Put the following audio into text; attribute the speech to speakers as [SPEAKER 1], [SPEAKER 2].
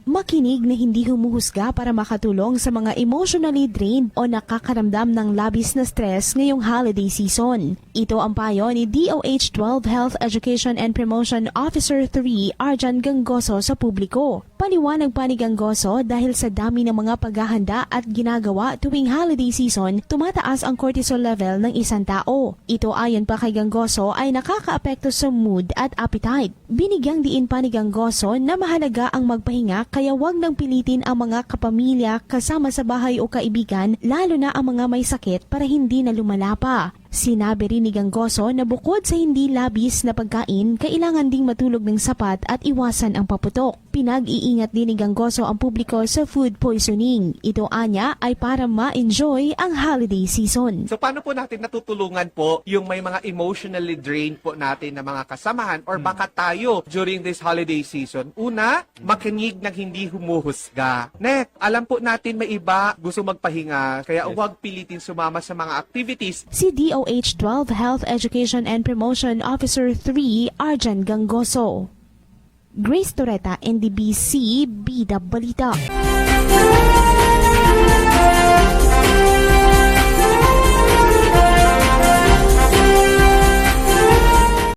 [SPEAKER 1] Makinig na hindi humuhusga para makatulong sa mga emotionally drained o nakakaramdam ng labis na stress ngayong holiday season. Ito ang payo ni DOH 12 Health Education and Promotion Officer 3 Arjan Gangoso sa publiko. Paliwanag pa ni Gangoso dahil sa dami ng mga paghahanda at ginagawa tuwing holiday season, tumataas ang cortisol level ng isang tao. Ito ayon pa kay Gangoso ay nakakaapekto sa mood at appetite. Binigyang diin pa ni Gangoso na mahalaga ang magpahinga kaya huwag nang pilitin ang mga kapamilya kasama sa bahay o kaibigan lalo na ang mga may sakit para hindi na lumala pa. Sinabi rin ni Gangoso na bukod sa hindi labis na pagkain, kailangan ding matulog ng sapat at iwasan ang paputok. Pinag-iingat din ni Gangoso ang publiko sa food poisoning. Ito anya ay para ma-enjoy ang holiday season.
[SPEAKER 2] So paano po natin natutulungan po yung may mga emotionally drained po natin na mga kasamahan or baka tayo during this holiday season? Una, makinig ng hindi humuhusga. Next, alam po natin may iba gusto magpahinga kaya huwag pilitin sumama sa mga activities.
[SPEAKER 1] Si DOH 12 Health Education and Promotion Officer 3 Arjan Gangoso. Grace Torreta, NDBC, Bida Balita.